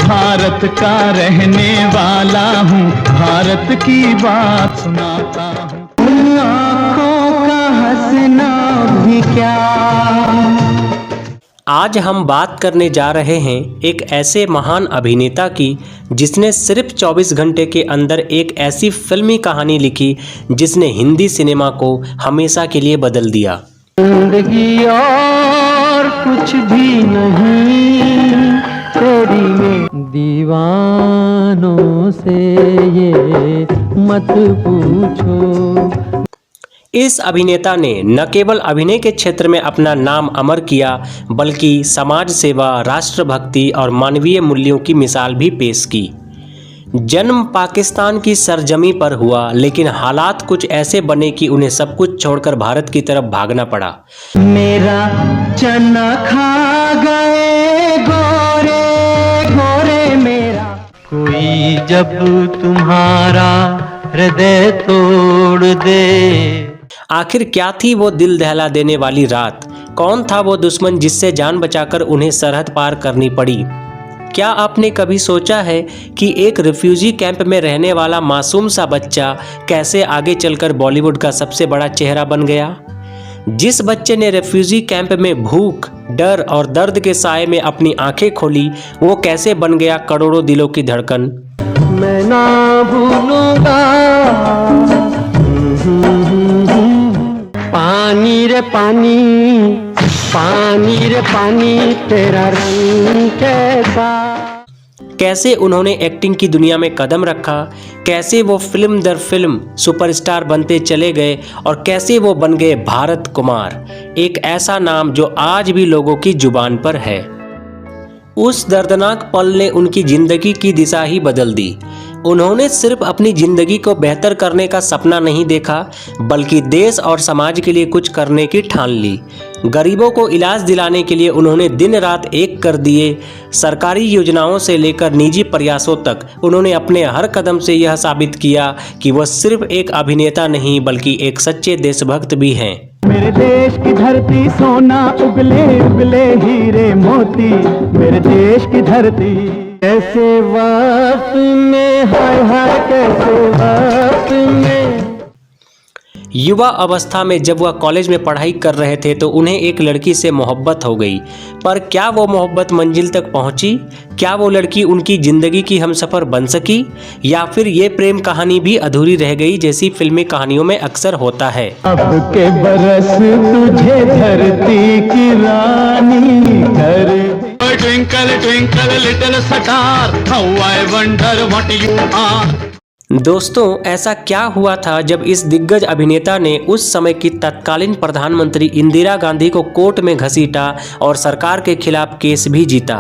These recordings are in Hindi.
भारत का रहने वाला हूँ, भारत की बात सुनाता हूँ। आँखों का हंसना भी क्या। आज हम बात करने जा रहे हैं एक ऐसे महान अभिनेता की जिसने सिर्फ 24 घंटे के अंदर एक ऐसी फिल्मी कहानी लिखी जिसने हिंदी सिनेमा को हमेशा के लिए बदल दिया। जिंदगी और कुछ भी नहीं तेरी में, दीवानों से ये मत पूछो। इस अभिनेता ने न केवल अभिनय के क्षेत्र में अपना नाम अमर किया बल्कि समाज सेवा, राष्ट्रभक्ति और मानवीय मूल्यों की मिसाल भी पेश की। जन्म पाकिस्तान की सरजमी पर हुआ, लेकिन हालात कुछ ऐसे बने कि उन्हें सब कुछ छोड़कर भारत की तरफ भागना पड़ा। मेरा चना खा गए गोरे गोरे मेरा, कोई जब तुम्हारा हृदय तोड़ दे। आखिर क्या थी वो दिल दहला देने वाली रात? कौन था वो दुश्मन जिससे जान बचाकर उन्हें सरहद पार करनी पड़ी? क्या आपने कभी सोचा है कि एक रिफ्यूजी कैंप में रहने वाला मासूम सा बच्चा कैसे आगे चलकर बॉलीवुड का सबसे बड़ा चेहरा बन गया? जिस बच्चे ने रिफ्यूजी कैंप में भूख, डर और दर्द के साए में अपनी आंखें खोली, वो कैसे बन गया करोड़ों दिलों की धड़कन? मैं ना भूलूंगा पानी रे पानी, पानी रे पानी, तेरा रंग कैसा। कैसे उन्होंने एक्टिंग की दुनिया में कदम रखा, कैसे वो फिल्म दर फिल्म सुपरस्टार बनते चले गए और कैसे वो बन गए भारत कुमार, एक ऐसा नाम जो आज भी लोगों की जुबान पर है। उस दर्दनाक पल ने उनकी जिंदगी की दिशा ही बदल दी। उन्होंने सिर्फ अपनी जिंदगी को बेहतर करने का सपना नहीं देखा बल्कि देश और समाज के लिए कुछ करने की ठान ली। गरीबों को इलाज दिलाने के लिए उन्होंने दिन रात एक कर दिए। सरकारी योजनाओं से लेकर निजी प्रयासों तक उन्होंने अपने हर कदम से यह साबित किया कि वह सिर्फ एक अभिनेता नहीं बल्कि एक सच्चे देशभक्त भी हैं। मेरे देश की धरती सोना उगले उगले हीरे मोती, मेरे देश की धरती। कैसे वक्त में, हाय हाय कैसे वक्त में। युवा अवस्था में जब वह कॉलेज में पढ़ाई कर रहे थे तो उन्हें एक लड़की से मोहब्बत हो गई, पर क्या वो मोहब्बत मंजिल तक पहुंची? क्या वो लड़की उनकी जिंदगी की हमसफर बन सकी, या फिर ये प्रेम कहानी भी अधूरी रह गई जैसी फिल्मी कहानियों में अक्सर होता है? अब के बरस तुझे धरती की रानी कर दे। Twinkle twinkle little star, how I wonder what you are। दोस्तों, ऐसा क्या हुआ था जब इस दिग्गज अभिनेता ने उस समय की तत्कालीन प्रधानमंत्री इंदिरा गांधी को कोर्ट में घसीटा और सरकार के खिलाफ केस भी जीता?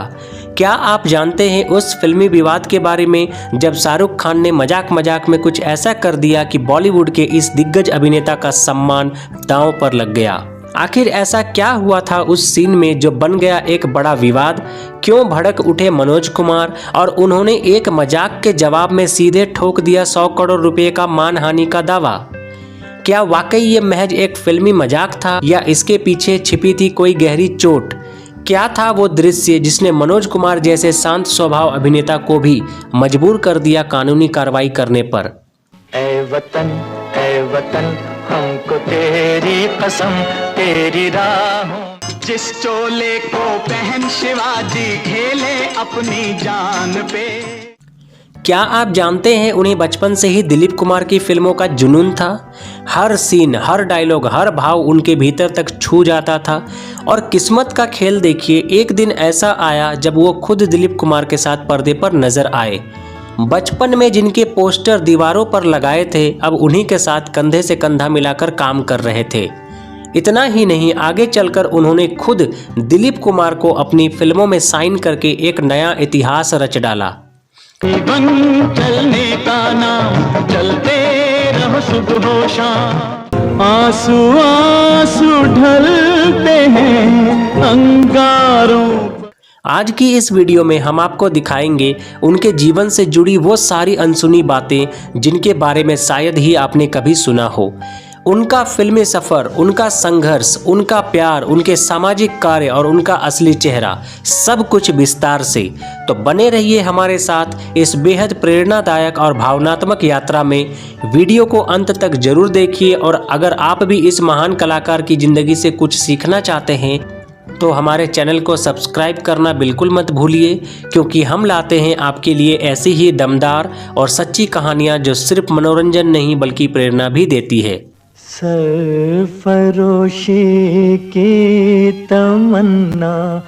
क्या आप जानते हैं उस फिल्मी विवाद के बारे में जब शाहरुख खान ने मजाक मजाक में कुछ ऐसा कर दिया कि बॉलीवुड के इस दिग्गज अभिनेता का सम्मान दांव पर लग गया? आखिर ऐसा क्या हुआ था उस सीन में जो बन गया एक बड़ा विवाद? क्यों भड़क उठे मनोज कुमार और उन्होंने एक मजाक के जवाब में सीधे ठोक दिया 100 करोड़ रुपए का मानहानि का दावा? क्या वाकई ये महज एक फिल्मी मजाक था या इसके पीछे छिपी थी कोई गहरी चोट? क्या था वो दृश्य जिसने मनोज कुमार जैसे शांत स्वभाव अभिनेता को भी मजबूर कर दिया कानूनी कार्रवाई करने पर? ऐ वतन हमको तेरी कसम, तेरी राहों, जिस चोले को पहन शिवाजी खेले अपनी जान पे। क्या आप जानते हैं उन्हें बचपन से ही दिलीप कुमार की फिल्मों का जुनून था? हर सीन, हर डायलॉग, हर भाव उनके भीतर तक छू जाता था। और किस्मत का खेल देखिए, एक दिन ऐसा आया जब वो खुद दिलीप कुमार के साथ पर्दे पर नजर आए। बचपन में जिनके पोस्टर दीवारों पर लगाए थे, अब उन्हीं के साथ कंधे से कंधा मिलाकर काम कर रहे थे। इतना ही नहीं, आगे चलकर उन्होंने खुद दिलीप कुमार को अपनी फिल्मों में साइन करके एक नया इतिहास रच डाला। चलने का नाम, चलते रहो सुबह हो शाम, आंसू आंसू ढलते हैं अंगारों। आज की इस वीडियो में हम आपको दिखाएंगे उनके जीवन से जुड़ी वो सारी अनसुनी बातें जिनके बारे में शायद ही आपने कभी सुना हो। उनका फिल्मी सफ़र, उनका संघर्ष, उनका प्यार, उनके सामाजिक कार्य और उनका असली चेहरा, सब कुछ विस्तार से। तो बने रहिए हमारे साथ इस बेहद प्रेरणादायक और भावनात्मक यात्रा में। वीडियो को अंत तक जरूर देखिए और अगर आप भी इस महान कलाकार की ज़िंदगी से कुछ सीखना चाहते हैं तो हमारे चैनल को सब्सक्राइब करना बिल्कुल मत भूलिए, क्योंकि हम लाते हैं आपके लिए ऐसी ही दमदार और सच्ची कहानियाँ जो सिर्फ मनोरंजन नहीं बल्कि प्रेरणा भी देती है। सरफरोशी की तमन्ना।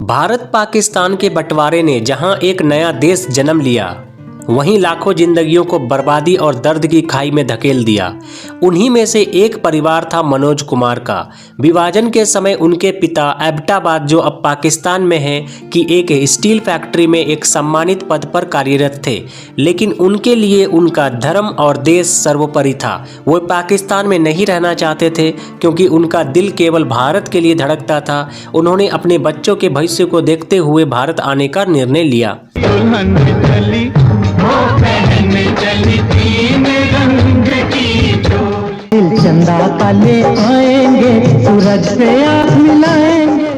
भारत पाकिस्तान के बंटवारे ने जहां एक नया देश जन्म लिया, वहीं लाखों जिंदगियों को बर्बादी और दर्द की खाई में धकेल दिया। उन्हीं में से एक परिवार था मनोज कुमार का। विभाजन के समय उनके पिता एबटाबाद, जो अब पाकिस्तान में है, की एक स्टील फैक्ट्री में एक सम्मानित पद पर कार्यरत थे, लेकिन उनके लिए उनका धर्म और देश सर्वोपरि था। वो पाकिस्तान में नहीं रहना चाहते थे क्योंकि उनका दिल केवल भारत के लिए धड़कता था। उन्होंने अपने बच्चों के भविष्य को देखते हुए भारत आने का निर्णय लिया। चंदा काले आएंगे, सूरज से आँख मिलाएंगे।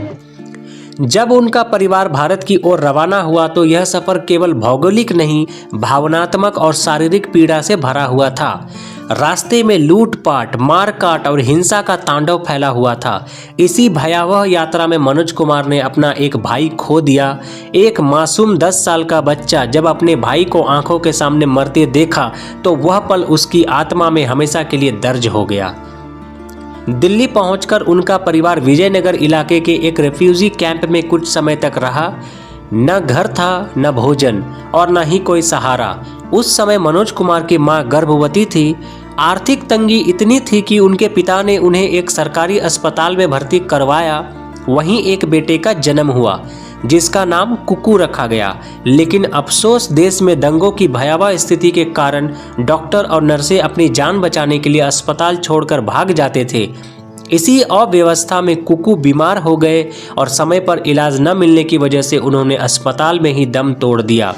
जब उनका परिवार भारत की ओर रवाना हुआ तो यह सफर केवल भौगोलिक नहीं, भावनात्मक और शारीरिक पीड़ा से भरा हुआ था। रास्ते में लूटपाट, मारकाट और हिंसा का तांडव फैला हुआ था। इसी भयावह यात्रा में मनोज कुमार ने अपना एक भाई खो दिया। एक मासूम 10 साल का बच्चा जब अपने भाई को आंखों के सामने मरते देखा तो वह पल उसकी आत्मा में हमेशा के लिए दर्ज हो गया। दिल्ली पहुंचकर उनका परिवार विजयनगर इलाके के एक रेफ्यूजी कैंप में कुछ समय तक रहा। न घर था, न भोजन और न ही कोई सहारा। उस समय मनोज कुमार की मां गर्भवती थी। आर्थिक तंगी इतनी थी कि उनके पिता ने उन्हें एक सरकारी अस्पताल में भर्ती करवाया। वहीं एक बेटे का जन्म हुआ जिसका नाम कुकू रखा गया। लेकिन अफसोस, देश में दंगों की भयावह स्थिति के कारण डॉक्टर और नर्सें अपनी जान बचाने के लिए अस्पताल छोड़कर भाग जाते थे। इसी अव्यवस्था में कुकू बीमार हो गए और समय पर इलाज न मिलने की वजह से उन्होंने अस्पताल में ही दम तोड़ दिया।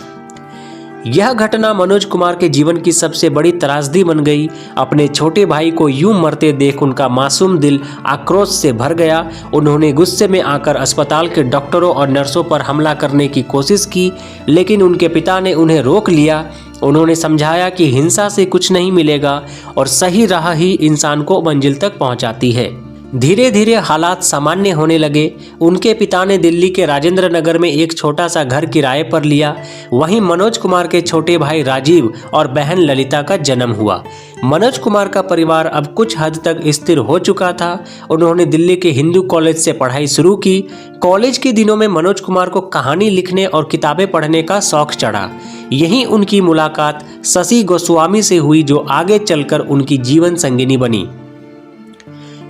यह घटना मनोज कुमार के जीवन की सबसे बड़ी त्रासदी बन गई। अपने छोटे भाई को यूं मरते देख उनका मासूम दिल आक्रोश से भर गया। उन्होंने गुस्से में आकर अस्पताल के डॉक्टरों और नर्सों पर हमला करने की कोशिश की, लेकिन उनके पिता ने उन्हें रोक लिया। उन्होंने समझाया कि हिंसा से कुछ नहीं मिलेगा और सही राह ही इंसान को मंजिल तक पहुंचाती है। धीरे धीरे हालात सामान्य होने लगे। उनके पिता ने दिल्ली के राजेंद्र नगर में एक छोटा सा घर किराए पर लिया। वहीं मनोज कुमार के छोटे भाई राजीव और बहन ललिता का जन्म हुआ। मनोज कुमार का परिवार अब कुछ हद तक स्थिर हो चुका था। उन्होंने दिल्ली के हिंदू कॉलेज से पढ़ाई शुरू की। कॉलेज के दिनों में मनोज कुमार को कहानी लिखने और किताबें पढ़ने का शौक चढ़ा। यहीं उनकी मुलाकात शशि गोस्वामी से हुई, जो आगे चलकर उनकी जीवन संगिनी बनी।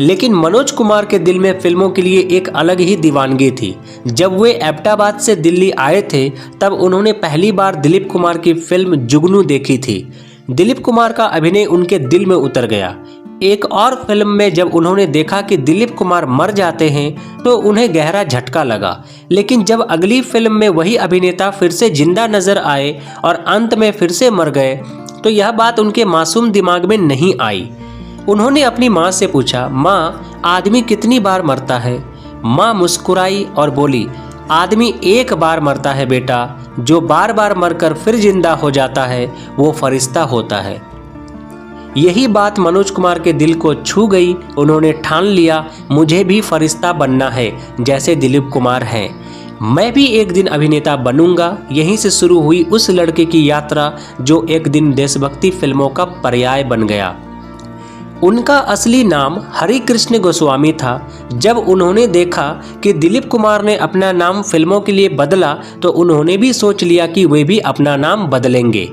लेकिन मनोज कुमार के दिल में फिल्मों के लिए एक अलग ही दीवानगी थी। जब वे एबटाबाद से दिल्ली आए थे तब उन्होंने पहली बार दिलीप कुमार की फिल्म जुगनू देखी थी। दिलीप कुमार का अभिनय उनके दिल में उतर गया। एक और फिल्म में जब उन्होंने देखा कि दिलीप कुमार मर जाते हैं तो उन्हें गहरा झटका लगा। लेकिन जब अगली फिल्म में वही अभिनेता फिर से जिंदा नजर आए और अंत में फिर से मर गए तो यह बात उनके मासूम दिमाग में नहीं आई। उन्होंने अपनी माँ से पूछा, माँ, आदमी कितनी बार मरता है? माँ मुस्कुराई और बोली, आदमी एक बार मरता है बेटा। जो बार बार मरकर फिर जिंदा हो जाता है वो फरिश्ता होता है। यही बात मनोज कुमार के दिल को छू गई। उन्होंने ठान लिया, मुझे भी फरिश्ता बनना है जैसे दिलीप कुमार हैं। मैं भी एक दिन अभिनेता बनूंगा। यहीं से शुरू हुई उस लड़के की यात्रा जो एक दिन देशभक्ति फिल्मों का पर्याय बन गया। उनका असली नाम हरि कृष्ण गोस्वामी था। जब उन्होंने देखा कि दिलीप कुमार ने अपना नाम फिल्मों के लिए बदला तो उन्होंने भी सोच लिया कि वे भी अपना नाम बदलेंगे।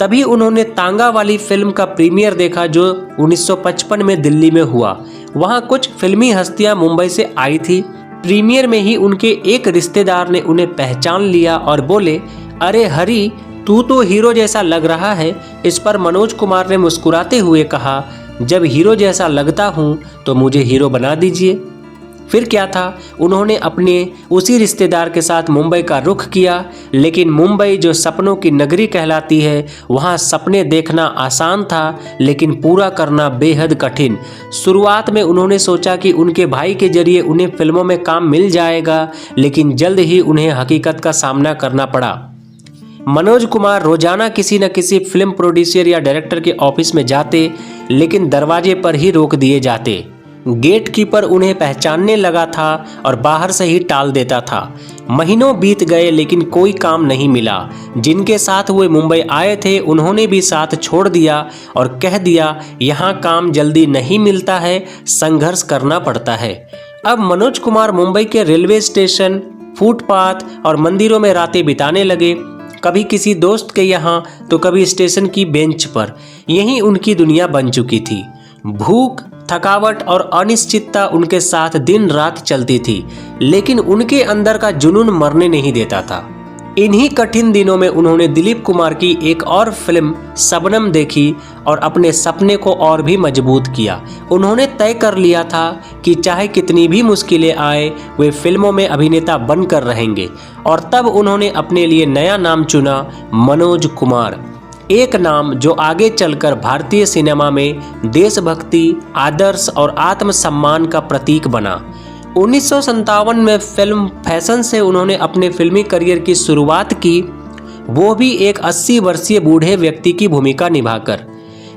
तभी उन्होंने तांगा वाली फिल्म का प्रीमियर देखा जो 1955 में दिल्ली में हुआ। वहां कुछ फिल्मी हस्तियां मुंबई से आई थी। प्रीमियर में ही उनके एक रिश्तेदार ने उन्हें पहचान लिया और बोले, अरे हरि, तू तो हीरो जैसा लग रहा है। इस पर मनोज कुमार ने मुस्कुराते हुए कहा, जब हीरो जैसा लगता हूँ तो मुझे हीरो बना दीजिए। फिर क्या था, उन्होंने अपने उसी रिश्तेदार के साथ मुंबई का रुख किया। लेकिन मुंबई जो सपनों की नगरी कहलाती है, वहाँ सपने देखना आसान था लेकिन पूरा करना बेहद कठिन। शुरुआत में उन्होंने सोचा कि उनके भाई के जरिए उन्हें फिल्मों में काम मिल जाएगा, लेकिन जल्द ही उन्हें हकीकत का सामना करना पड़ा। मनोज कुमार रोजाना किसी न किसी फिल्म प्रोड्यूसर या डायरेक्टर के ऑफिस में जाते, लेकिन दरवाजे पर ही रोक दिए जाते। गेट कीपर उन्हें पहचानने लगा था और बाहर से ही टाल देता था। महीनों बीत गए लेकिन कोई काम नहीं मिला। जिनके साथ वे मुंबई आए थे उन्होंने भी साथ छोड़ दिया और कह दिया, यहाँ काम जल्दी नहीं मिलता है, संघर्ष करना पड़ता है। अब मनोज कुमार मुंबई के रेलवे स्टेशन, फुटपाथ और मंदिरों में रातें बिताने लगे, कभी किसी दोस्त के यहाँ तो कभी स्टेशन की बेंच पर। यही उनकी दुनिया बन चुकी थी। भूख, थकावट और अनिश्चितता उनके साथ दिन रात चलती थी, लेकिन उनके अंदर का जुनून मरने नहीं देता था। इन्हीं कठिन दिनों में उन्होंने दिलीप कुमार की एक और फिल्म शबनम देखी और अपने सपने को और भी मजबूत किया। उन्होंने तय कर लिया था कि चाहे कितनी भी मुश्किलें आए, वे फिल्मों में अभिनेता बनकर रहेंगे। और तब उन्होंने अपने लिए नया नाम चुना, मनोज कुमार। एक नाम जो आगे चलकर भारतीय सिनेमा में देशभक्ति, आदर्श और आत्मसम्मान का प्रतीक बना। 1957 में फिल्म फैशन से उन्होंने अपने फिल्मी करियर की शुरुआत की, वो भी एक 80 वर्षीय बूढ़े व्यक्ति की भूमिका निभाकर।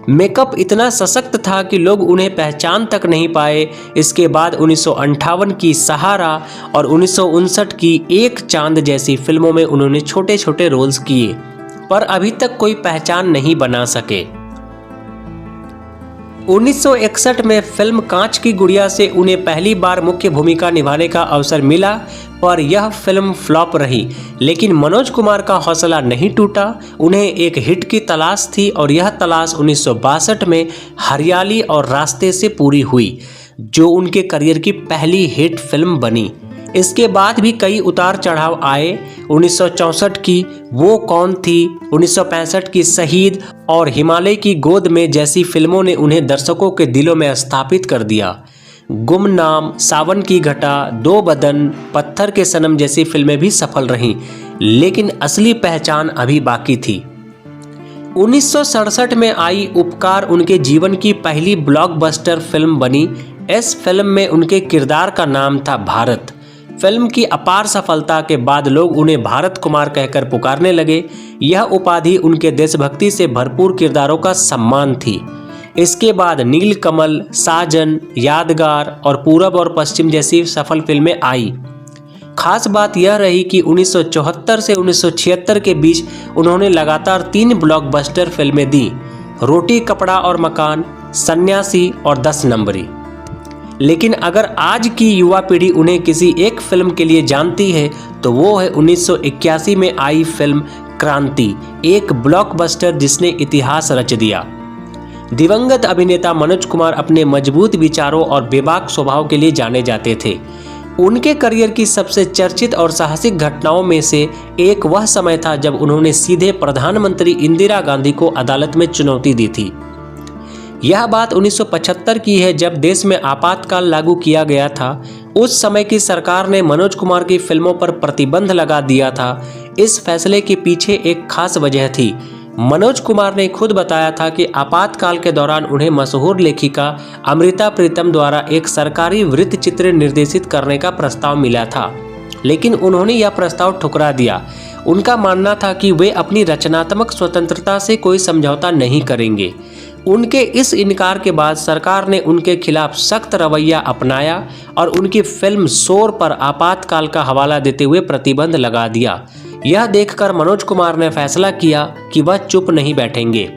मेकअप इतना सशक्त था कि लोग उन्हें पहचान तक नहीं पाए। इसके बाद 1958 की सहारा और 1959 की एक चांद जैसी फिल्मों में उन्होंने छोटे छोटे रोल्स किए, पर अभी तक कोई पहचान नहीं बना सके। 1961 में फिल्म कांच की गुड़िया से उन्हें पहली बार मुख्य भूमिका निभाने का अवसर मिला, पर यह फिल्म फ्लॉप रही। लेकिन मनोज कुमार का हौसला नहीं टूटा। उन्हें एक हिट की तलाश थी और यह तलाश 1962 में हरियाली और रास्ते से पूरी हुई, जो उनके करियर की पहली हिट फिल्म बनी। इसके बाद भी कई उतार चढ़ाव आए। 1964 की वो कौन थी, 1965 की शहीद और हिमालय की गोद में जैसी फिल्मों ने उन्हें दर्शकों के दिलों में स्थापित कर दिया। गुमनाम, सावन की घटा, दो बदन, पत्थर के सनम जैसी फिल्में भी सफल रहीं, लेकिन असली पहचान अभी बाकी थी। 1967 में आई उपकार उनके जीवन की पहली ब्लॉकबस्टर फिल्म बनी। इस फिल्म में उनके किरदार का नाम था भारत। फिल्म की अपार सफलता के बाद लोग उन्हें भारत कुमार कहकर पुकारने लगे। यह उपाधि उनके देशभक्ति से भरपूर किरदारों का सम्मान थी। इसके बाद नीलकमल, साजन, यादगार और पूरब और पश्चिम जैसी सफल फिल्में आई। खास बात यह रही कि 1974 से 1976 के बीच उन्होंने लगातार 3 ब्लॉकबस्टर फिल्में दी, रोटी कपड़ा और मकान, सन्यासी और 10 नंबरी। लेकिन अगर आज की युवा पीढ़ी उन्हें किसी एक फिल्म के लिए जानती है तो वो है 1981 में आई फिल्म क्रांति, एक ब्लॉकबस्टर जिसने इतिहास रच दिया। दिवंगत अभिनेता मनोज कुमार अपने मजबूत विचारों और बेबाक स्वभाव के लिए जाने जाते थे। उनके करियर की सबसे चर्चित और साहसिक घटनाओं में से एक वह समय था जब उन्होंने सीधे प्रधानमंत्री इंदिरा गांधी को अदालत में चुनौती दी थी। यह बात 1975 की है, जब देश में आपातकाल लागू किया गया था। उस समय की सरकार ने मनोज कुमार की फिल्मों पर प्रतिबंध लगा दिया था। इस फैसले के पीछे एक खास वजह थी। मनोज कुमार ने खुद बताया था कि आपातकाल के दौरान उन्हें मशहूर लेखिका अमृता प्रीतम द्वारा एक सरकारी वृत्त चित्र निर्देशित करने का प्रस्ताव मिला था, लेकिन उन्होंने यह प्रस्ताव ठुकरा दिया। उनका मानना था कि वे अपनी रचनात्मक स्वतंत्रता से कोई समझौता नहीं करेंगे। उनके इस इनकार के बाद सरकार ने उनके खिलाफ सख्त रवैया अपनाया और उनकी फिल्म शोर पर आपातकाल का हवाला देते हुए प्रतिबंध लगा दिया। यह देखकर मनोज कुमार ने फैसला किया कि वह चुप नहीं बैठेंगे।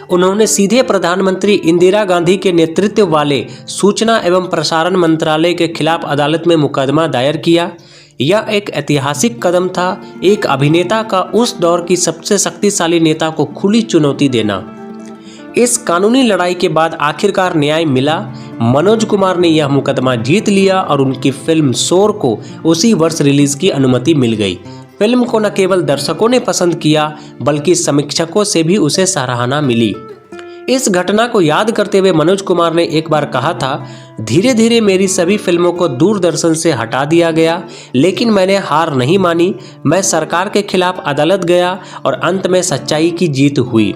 उन्होंने सीधे प्रधानमंत्री इंदिरा गांधी के नेतृत्व वाले सूचना एवं प्रसारण मंत्रालय के खिलाफ अदालत में मुकदमा दायर किया। यह एक ऐतिहासिक कदम था, एक अभिनेता का उस दौर की सबसे शक्तिशाली नेता को खुली चुनौती देना। इस कानूनी लड़ाई के बाद आखिरकार न्याय मिला। मनोज कुमार ने यह मुकदमा जीत लिया और उनकी फिल्म शोर को उसी वर्ष रिलीज की अनुमति मिल गई। फिल्म को न केवल दर्शकों ने पसंद किया, बल्कि समीक्षकों से भी उसे सराहना मिली। इस घटना को याद करते हुए मनोज कुमार ने एक बार कहा था, धीरे धीरे मेरी सभी फिल्मों को दूरदर्शन से हटा दिया गया, लेकिन मैंने हार नहीं मानी। मैं सरकार के खिलाफ अदालत गया और अंत में सच्चाई की जीत हुई।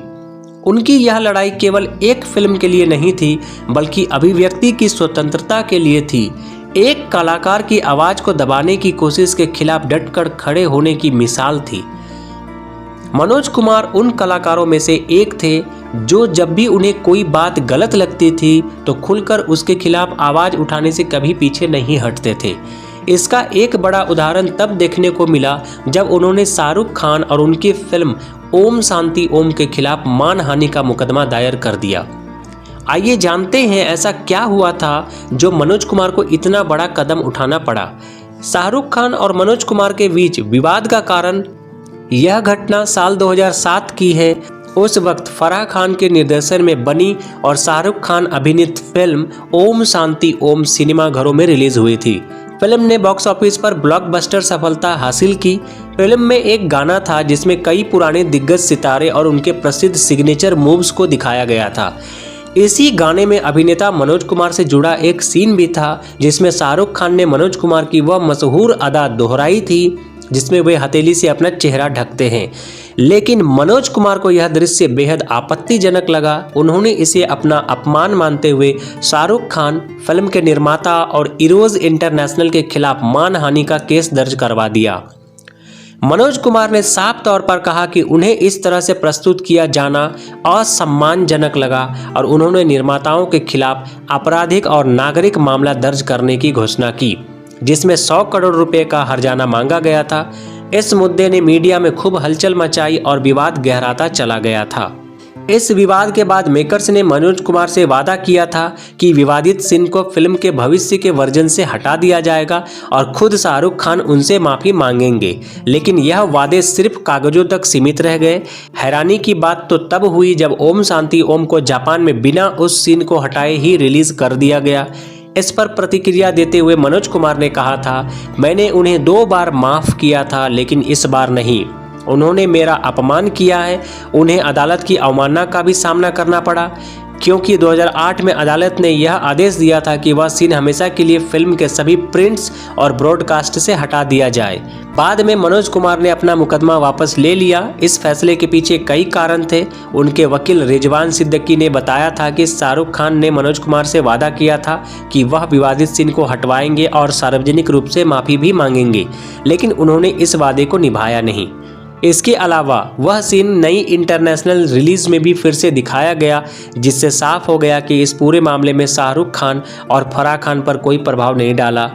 उनकी यह लड़ाई केवल एक फिल्म के लिए नहीं थी, बल्कि अभिव्यक्ति की स्वतंत्रता के लिए थी। एक कलाकार की आवाज को दबाने की कोशिश के खिलाफ डटकर खड़े होने की मिसाल थी। मनोज कुमार उन कलाकारों में से एक थे जो जब भी उन्हें कोई बात गलत लगती थी तो खुलकर उसके खिलाफ आवाज उठाने से कभी पीछे नहीं हटते थे। इसका एक बड़ा उदाहरण तब देखने को मिला जब उन्होंने शाहरुख खान और उनकी फिल्म ओम शांति ओम के खिलाफ मानहानि का मुकदमा दायर कर दिया। आइए जानते हैं ऐसा क्या हुआ था जो मनोज कुमार को इतना बड़ा कदम उठाना पड़ा। शाहरुख खान और मनोज कुमार के बीच विवाद का कारण यह घटना साल 2007 की है। उस वक्त फराह खान के निर्देशन में बनी और शाहरुख खान अभिनीत फिल्म ओम शांति ओम सिनेमाघरों में रिलीज हुई थी। फिल्म ने बॉक्स ऑफिस पर ब्लॉकबस्टर सफलता हासिल की। फिल्म में एक गाना था जिसमें कई पुराने दिग्गज सितारे और उनके प्रसिद्ध सिग्नेचर मूव्स को दिखाया गया था। इसी गाने में अभिनेता मनोज कुमार से जुड़ा एक सीन भी था जिसमें शाहरुख खान ने मनोज कुमार की वह मशहूर अदा दोहराई थी जिसमें वे हथेली से अपना चेहरा ढकते हैं। लेकिन मनोज कुमार को यह दृश्य बेहद आपत्तिजनक लगा। उन्होंने इसे अपना अपमान मानते हुए शाहरुख खान, फिल्म के निर्माता और इरोज इंटरनेशनल के खिलाफ मानहानि का केस दर्ज करवा दिया। मनोज कुमार ने साफ तौर पर कहा कि उन्हें इस तरह से प्रस्तुत किया जाना असम्मानजनक लगा और उन्होंने निर्माताओं के खिलाफ आपराधिक और नागरिक मामला दर्ज करने की घोषणा की, जिसमें 100 करोड़ रुपए का हर्जाना मांगा गया था। इस मुद्दे ने मीडिया में खूब हलचल मचाई और विवाद गहराता चला गया था। इस विवाद के बाद मेकर्स ने मनोज कुमार से वादा किया था कि विवादित सीन को फिल्म के भविष्य के वर्जन से हटा दिया जाएगा और खुद शाहरुख खान उनसे माफी मांगेंगे, लेकिन यह वादे सिर्फ कागजों तक सीमित रह गए। हैरानी की बात तो तब हुई जब ओम शांति ओम को जापान में बिना उस सीन को हटाए ही रिलीज कर दिया गया। इस पर प्रतिक्रिया देते हुए मनोज कुमार ने कहा था, मैंने उन्हें 2 बार माफ किया था लेकिन इस बार नहीं। उन्होंने मेरा अपमान किया है। उन्हें अदालत की अवमानना का भी सामना करना पड़ा क्योंकि 2008 में अदालत ने यह आदेश दिया था कि वह सीन हमेशा के लिए फिल्म के सभी प्रिंट्स और ब्रॉडकास्ट से हटा दिया जाए। बाद में मनोज कुमार ने अपना मुकदमा वापस ले लिया। इस फैसले के पीछे कई कारण थे। उनके वकील रिजवान सिद्दीकी ने बताया था कि शाहरुख खान ने मनोज कुमार से वादा किया था कि वह विवादित सीन को हटवाएंगे और सार्वजनिक रूप से माफी भी मांगेंगे, लेकिन उन्होंने इस वादे को निभाया नहीं। इसके अलावा वह सीन नई इंटरनेशनल रिलीज में भी फिर से दिखाया गया, जिससे साफ हो गया कि इस पूरे मामले में शाहरुख खान और फराह खान पर कोई प्रभाव नहीं डाला।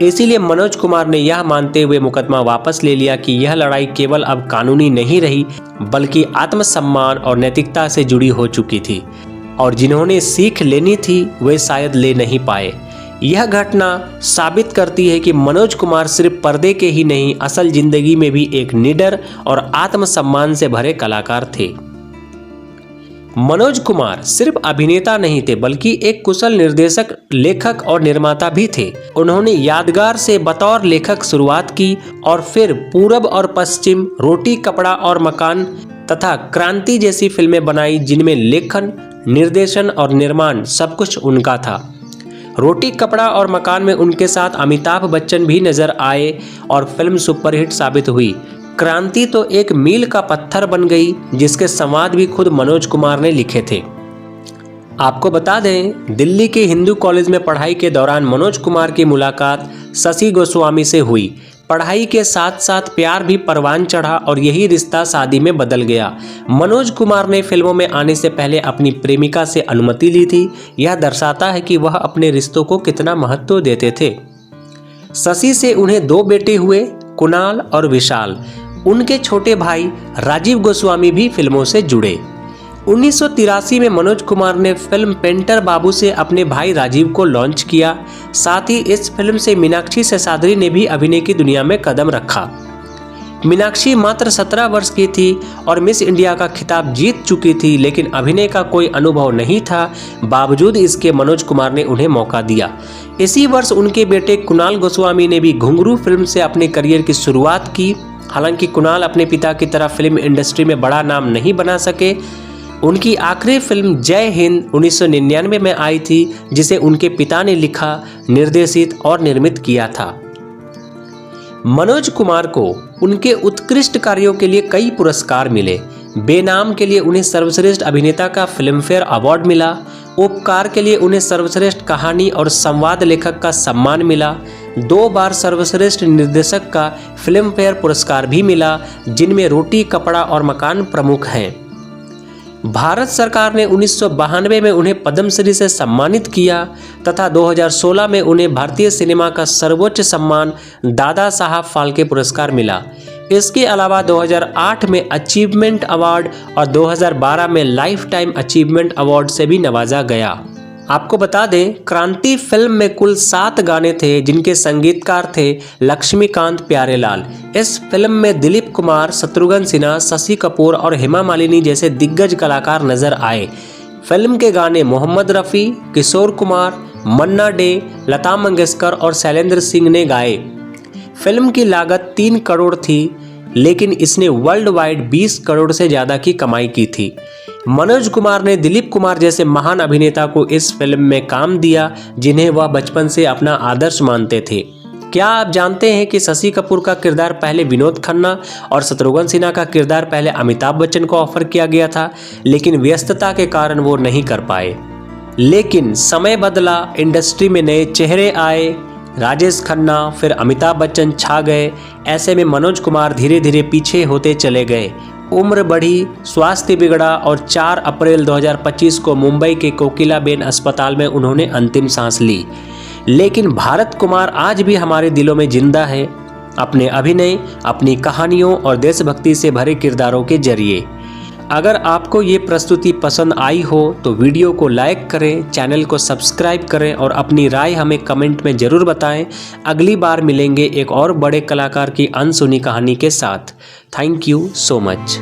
इसीलिए मनोज कुमार ने यह मानते हुए मुकदमा वापस ले लिया कि यह लड़ाई केवल अब कानूनी नहीं रही बल्कि आत्मसम्मान और नैतिकता से जुड़ी हो चुकी थी, और जिन्होंने सीख लेनी थी वे शायद ले नहीं पाए। यह घटना साबित करती है कि मनोज कुमार सिर्फ पर्दे के ही नहीं, असल जिंदगी में भी एक निडर और आत्मसम्मान से भरे कलाकार थे। मनोज कुमार सिर्फ अभिनेता नहीं थे बल्कि एक कुशल निर्देशक, लेखक और निर्माता भी थे। उन्होंने यादगार से बतौर लेखक शुरुआत की और फिर पूरब और पश्चिम, रोटी कपड़ा और मकान तथा क्रांति जैसी फिल्में बनाई जिनमें लेखन, निर्देशन और निर्माण सब कुछ उनका था। रोटी कपड़ा और मकान में उनके साथ अमिताभ बच्चन भी नजर आए और फिल्म सुपरहिट साबित हुई। क्रांति तो एक मील का पत्थर बन गई जिसके संवाद भी खुद मनोज कुमार ने लिखे थे। आपको बता दें, दिल्ली के हिंदू कॉलेज में पढ़ाई के दौरान मनोज कुमार की मुलाकात शशि गोस्वामी से हुई। पढ़ाई के साथ साथ प्यार भी परवान चढ़ा और यही रिश्ता शादी में बदल गया। मनोज कुमार ने फिल्मों में आने से पहले अपनी प्रेमिका से अनुमति ली थी। यह दर्शाता है कि वह अपने रिश्तों को कितना महत्व देते थे। शशि से उन्हें 2 बेटे हुए, कुणाल और विशाल। उनके छोटे भाई राजीव गोस्वामी भी फिल्मों से जुड़े। 1983 में मनोज कुमार ने फिल्म पेंटर बाबू से अपने भाई राजीव को लॉन्च किया। साथ ही इस फिल्म से मीनाक्षी शेषाद्री ने भी अभिनय की दुनिया में कदम रखा। मीनाक्षी मात्र 17 वर्ष की थी और मिस इंडिया का खिताब जीत चुकी थी, लेकिन अभिनय का कोई अनुभव नहीं था। बावजूद इसके मनोज कुमार ने उन्हें मौका दिया। इसी वर्ष उनके बेटे कुणाल गोस्वामी ने भी घुंघरू फिल्म से अपने करियर की शुरुआत की। हालांकि कुणाल अपने पिता की तरह फिल्म इंडस्ट्री में बड़ा नाम नहीं बना सके। उनकी आखिरी फिल्म जय हिंद 1999 में आई थी, जिसे उनके पिता ने लिखा, निर्देशित और निर्मित किया था। मनोज कुमार को उनके उत्कृष्ट कार्यों के लिए कई पुरस्कार मिले। बेनाम के लिए उन्हें सर्वश्रेष्ठ अभिनेता का फिल्मफेयर अवार्ड मिला। उपकार के लिए उन्हें सर्वश्रेष्ठ कहानी और संवाद लेखक का सम्मान मिला। 2 बार सर्वश्रेष्ठ निर्देशक का फिल्मफेयर पुरस्कार भी मिला, जिनमें रोटी, कपड़ा और मकान प्रमुख हैं। भारत सरकार ने 1992 में उन्हें पद्मश्री से सम्मानित किया तथा 2016 में उन्हें भारतीय सिनेमा का सर्वोच्च सम्मान दादा साहब फाल्के पुरस्कार मिला। इसके अलावा 2008 में अचीवमेंट अवार्ड और 2012 में लाइफ टाइम अचीवमेंट अवार्ड से भी नवाजा गया। आपको बता दें, क्रांति फिल्म में कुल 7 गाने थे, जिनके संगीतकार थे लक्ष्मीकांत प्यारेलाल। इस फिल्म में दिलीप कुमार, शत्रुघ्न सिन्हा, शशि कपूर और हेमा मालिनी जैसे दिग्गज कलाकार नजर आए। फिल्म के गाने मोहम्मद रफ़ी, किशोर कुमार, मन्ना डे, लता मंगेशकर और शैलेंद्र सिंह ने गाए। फिल्म की लागत 3 करोड़ थी, लेकिन इसने वर्ल्ड वाइड 20 करोड़ से ज़्यादा की कमाई की थी। मनोज कुमार ने दिलीप कुमार जैसे महान अभिनेता को इस फिल्म में काम दिया, जिन्हें वह बचपन से अपना आदर्श मानते थे। क्या आप जानते हैं कि शशि कपूर का किरदार पहले विनोद खन्ना और शत्रुघ्न सिन्हा का किरदार पहले अमिताभ बच्चन को ऑफर किया गया था, लेकिन व्यस्तता के कारण वो नहीं कर पाए। लेकिन समय बदला, इंडस्ट्री में नए चेहरे आए, राजेश खन्ना, फिर अमिताभ बच्चन छा गए। ऐसे में मनोज कुमार धीरे धीरे पीछे होते चले गए। उम्र बढ़ी, स्वास्थ्य बिगड़ा और 4 अप्रैल 2025 को मुंबई के कोकिलाबेन अस्पताल में उन्होंने अंतिम सांस ली। लेकिन भारत कुमार आज भी हमारे दिलों में जिंदा है, अपने अभिनय, अपनी कहानियों और देशभक्ति से भरे किरदारों के जरिए। अगर आपको ये प्रस्तुति पसंद आई हो तो वीडियो को लाइक करें, चैनल को सब्सक्राइब करें और अपनी राय हमें कमेंट में ज़रूर बताएं। अगली बार मिलेंगे एक और बड़े कलाकार की अनसुनी कहानी के साथ। Thank you so much.